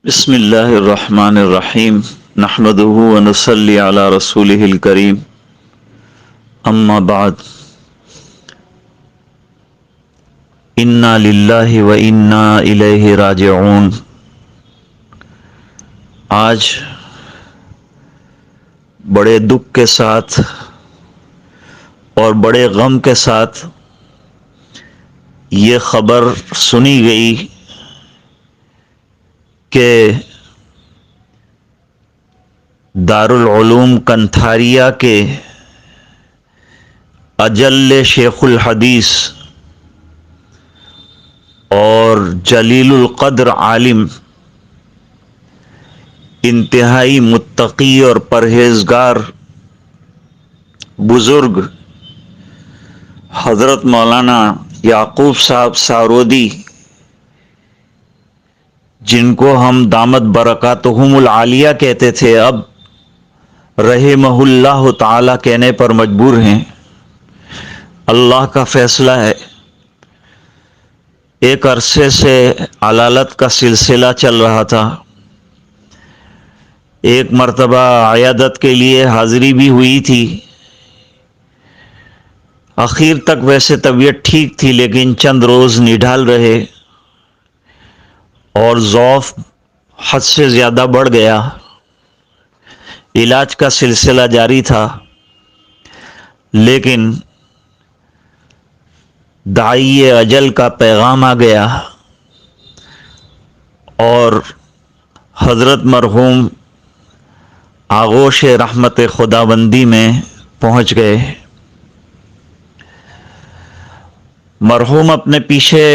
بسم اللہ الرحمن الرحیم نحمده ونصلی علی رسولہ الکریم اما بعد انا للہ و انا الیہ راجعون۔ آج بڑے دکھ کے ساتھ اور بڑے غم کے ساتھ یہ خبر سنی گئی کہ دارالعلوم کنتھاریہ کے اجل شیخ الحدیث اور جلیل القدر عالم، انتہائی متقی اور پرہیزگار بزرگ حضرت مولانا یعقوب صاحب سارودی، جن کو ہم دامت برکاتہم العالیہ کہتے تھے، اب رحمہ اللہ تعالی کہنے پر مجبور ہیں۔ اللہ کا فیصلہ ہے، ایک عرصے سے علالت کا سلسلہ چل رہا تھا، ایک مرتبہ عیادت کے لیے حاضری بھی ہوئی تھی، اخیر تک ویسے طبیعت ٹھیک تھی لیکن چند روز نڈھال رہے اور ضعف حد سے زیادہ بڑھ گیا۔ علاج کا سلسلہ جاری تھا لیکن داعی اجل کا پیغام آ گیا اور حضرت مرحوم آغوش رحمت خداوندی میں پہنچ گئے۔ مرحوم اپنے پیچھے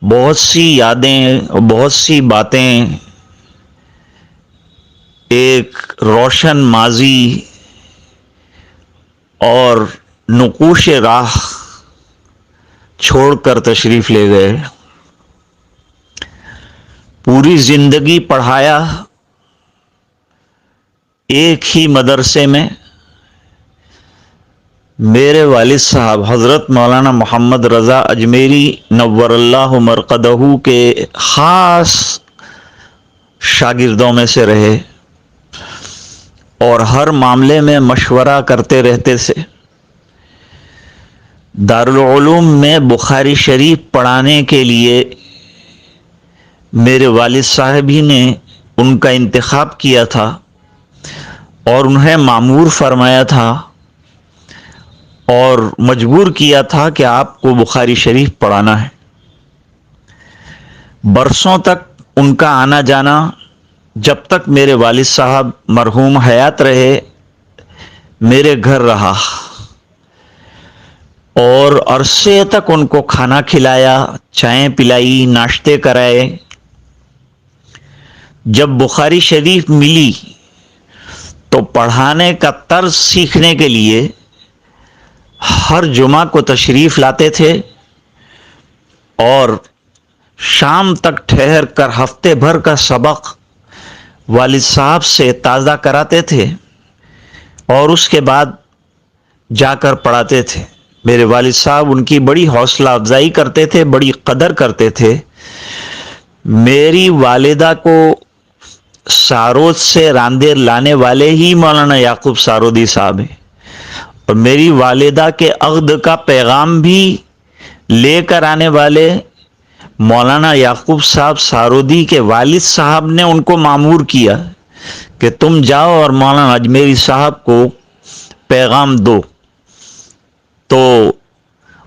بہت سی یادیں اور بہت سی باتیں، ایک روشن ماضی اور نقوش راہ چھوڑ کر تشریف لے گئے۔ پوری زندگی پڑھایا ایک ہی مدرسے میں۔ میرے والد صاحب حضرت مولانا محمد رضا اجمیری نور اللہ مرقدہ کے خاص شاگردوں میں سے رہے اور ہر معاملے میں مشورہ کرتے رہتے تھے۔ دارالعلوم میں بخاری شریف پڑھانے کے لیے میرے والد صاحب ہی نے ان کا انتخاب کیا تھا اور انہیں مامور فرمایا تھا اور مجبور کیا تھا کہ آپ کو بخاری شریف پڑھانا ہے۔ برسوں تک ان کا آنا جانا، جب تک میرے والد صاحب مرحوم حیات رہے، میرے گھر رہا اور عرصے تک ان کو کھانا کھلایا، چائیں پلائی، ناشتے کرائے۔ جب بخاری شریف ملی تو پڑھانے کا طرز سیکھنے کے لیے ہر جمعہ کو تشریف لاتے تھے اور شام تک ٹھہر کر ہفتے بھر کا سبق والد صاحب سے تازہ کراتے تھے اور اس کے بعد جا کر پڑھاتے تھے۔ میرے والد صاحب ان کی بڑی حوصلہ افزائی کرتے تھے، بڑی قدر کرتے تھے۔ میری والدہ کو سارود سے راندیر لانے والے ہی مولانا یعقوب سارودی صاحب ہیں اور میری والدہ کے عقد کا پیغام بھی لے کر آنے والے مولانا یعقوب صاحب سارودی کے والد صاحب نے ان کو مامور کیا کہ تم جاؤ اور مولانا اجمیری صاحب کو پیغام دو۔ تو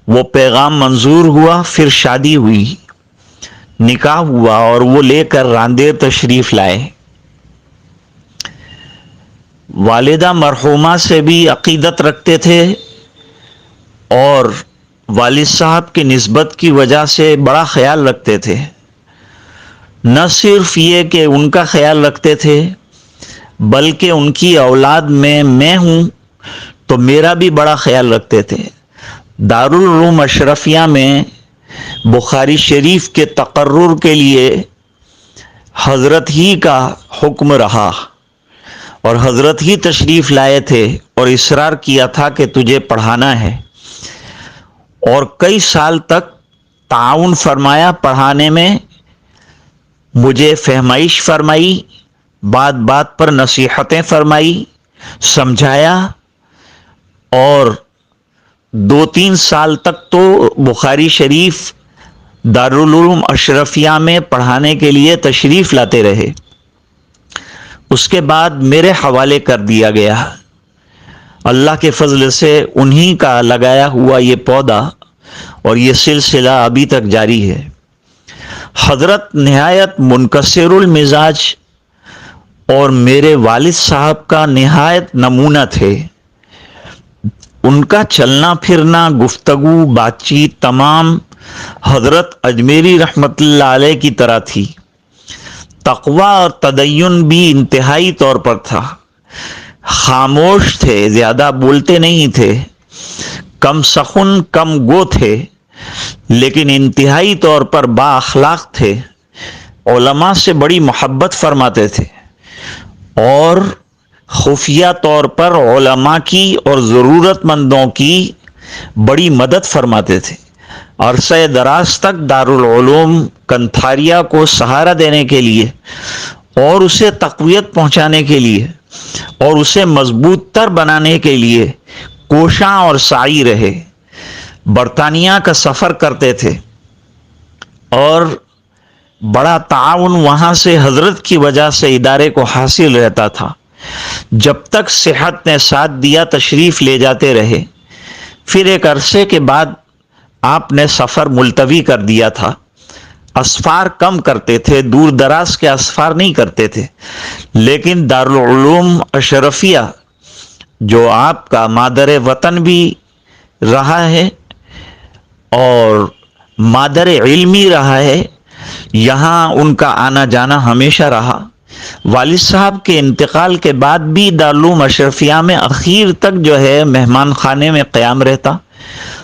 وہ پیغام منظور ہوا، پھر شادی ہوئی، نکاح ہوا اور وہ لے کر راندیر تشریف لائے۔ والدہ مرحومہ سے بھی عقیدت رکھتے تھے اور والد صاحب کی نسبت کی وجہ سے بڑا خیال رکھتے تھے۔ نہ صرف یہ کہ ان کا خیال رکھتے تھے بلکہ ان کی اولاد میں ہوں تو میرا بھی بڑا خیال رکھتے تھے۔ دارالعلوم اشرفیہ میں بخاری شریف کے تقرر کے لیے حضرت ہی کا حکم رہا اور حضرت ہی تشریف لائے تھے اور اصرار کیا تھا کہ تجھے پڑھانا ہے، اور کئی سال تک تعاون فرمایا پڑھانے میں مجھے فہمائش فرمائی، بات بات پر نصیحتیں فرمائی، سمجھایا، اور 2-3 سال تک تو بخاری شریف دارالعلوم اشرفیہ میں پڑھانے کے لیے تشریف لاتے رہے۔ اس کے بعد میرے حوالے کر دیا گیا۔ اللہ کے فضل سے انہی کا لگایا ہوا یہ پودا اور یہ سلسلہ ابھی تک جاری ہے۔ حضرت نہایت منکسر المزاج اور میرے والد صاحب کا نہایت نمونہ تھے۔ ان کا چلنا پھرنا، گفتگو، بات چیت تمام حضرت اجمیری رحمت اللہ علیہ کی طرح تھی۔ تقوی اور تدین بھی انتہائی طور پر تھا۔ خاموش تھے، زیادہ بولتے نہیں تھے، کم سخن کم گو تھے، لیکن انتہائی طور پر با اخلاق تھے۔ علماء سے بڑی محبت فرماتے تھے اور خفیہ طور پر علماء کی اور ضرورت مندوں کی بڑی مدد فرماتے تھے۔ عرصہ دراز تک دارالعلوم کنتھاریا کو سہارا دینے کے لیے اور اسے تقویت پہنچانے کے لیے اور اسے مضبوط تر بنانے کے لیے کوشاں اور سعی رہے۔ برطانیہ کا سفر کرتے تھے اور بڑا تعاون وہاں سے حضرت کی وجہ سے ادارے کو حاصل رہتا تھا۔ جب تک صحت نے ساتھ دیا تشریف لے جاتے رہے۔ پھر ایک عرصے کے بعد آپ نے سفر ملتوی کر دیا تھا۔ اسفار کم کرتے تھے، دور دراز کے اسفار نہیں کرتے تھے، لیکن دارالعلوم اشرفیہ جو آپ کا مادر وطن بھی رہا ہے اور مادر علمی رہا ہے، یہاں ان کا آنا جانا ہمیشہ رہا۔ والد صاحب کے انتقال کے بعد بھی دارالعلوم اشرفیہ میں اخیر تک جو ہے مہمان خانے میں قیام رہتا۔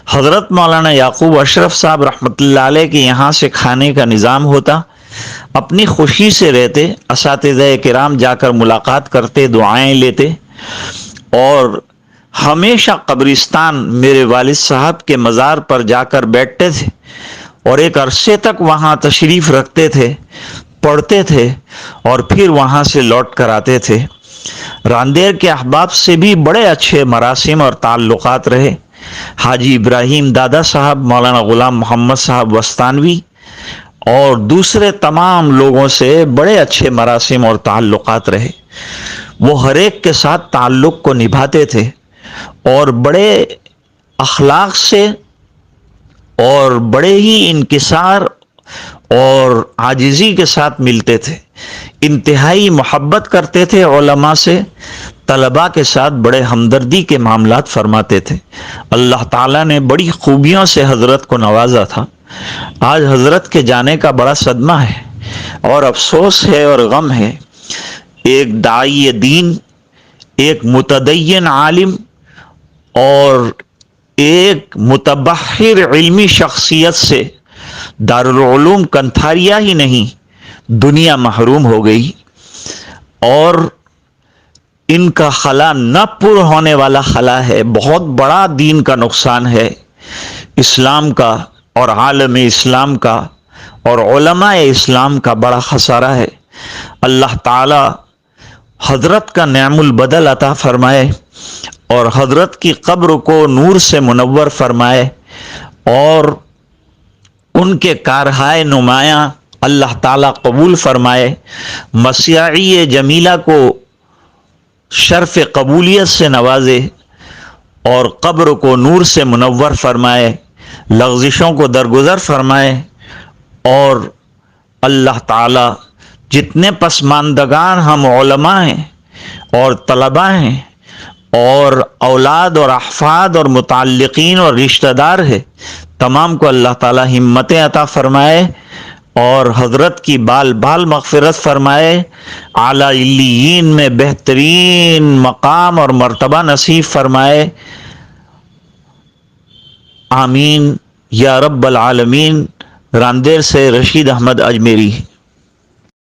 حضرت مولانا یعقوب اشرف صاحب رحمۃ اللہ علیہ کے یہاں سے کھانے کا نظام ہوتا، اپنی خوشی سے رہتے، اساتذہ کرام جا کر ملاقات کرتے، دعائیں لیتے، اور ہمیشہ قبرستان میرے والد صاحب کے مزار پر جا کر بیٹھتے تھے اور ایک عرصے تک وہاں تشریف رکھتے تھے، پڑھتے تھے اور پھر وہاں سے لوٹ کر آتے تھے۔ راندیر کے احباب سے بھی بڑے اچھے مراسم اور تعلقات رہے۔ حاجی ابراہیم دادا صاحب، مولانا غلام محمد صاحب وستانوی اور دوسرے تمام لوگوں سے بڑے اچھے مراسم اور تعلقات رہے۔ وہ ہر ایک کے ساتھ تعلق کو نبھاتے تھے اور بڑے اخلاق سے اور بڑے ہی انکسار اور عاجزی کے ساتھ ملتے تھے۔ انتہائی محبت کرتے تھے علماء سے، طلباء کے ساتھ بڑے ہمدردی کے معاملات فرماتے تھے۔ اللہ تعالیٰ نے بڑی خوبیوں سے حضرت کو نوازا تھا۔ آج حضرت کے جانے کا بڑا صدمہ ہے اور افسوس ہے اور غم ہے۔ ایک داعی دین، ایک متدین عالم اور ایک متبحر علمی شخصیت سے دارالعلوم کنتھاریا ہی نہیں، دنیا محروم ہو گئی، اور ان کا خلا نہ پر ہونے والا خلا ہے۔ بہت بڑا دین کا نقصان ہے، اسلام کا اور عالم اسلام کا اور علماء اسلام کا بڑا خسارہ ہے۔ اللہ تعالی حضرت کا نعم البدل عطا فرمائے اور حضرت کی قبر کو نور سے منور فرمائے اور ان کے کارہائے نمایاں اللہ تعالیٰ قبول فرمائے۔ مسیحی جمیلہ کو شرف قبولیت سے نوازے اور قبر کو نور سے منور فرمائے، لغزشوں کو درگزر فرمائے، اور اللہ تعالیٰ جتنے پسماندگان ہم علماء ہیں اور طلباء ہیں اور اولاد اور احفاد اور متعلقین اور رشتہ دار ہے، تمام کو اللہ تعالیٰ ہمتیں عطا فرمائے اور حضرت کی بال بال مغفرت فرمائے، اعلیٰ علیین میں بہترین مقام اور مرتبہ نصیب فرمائے۔ آمین یا رب العالمین۔ راندیر سے رشید احمد اجمیری۔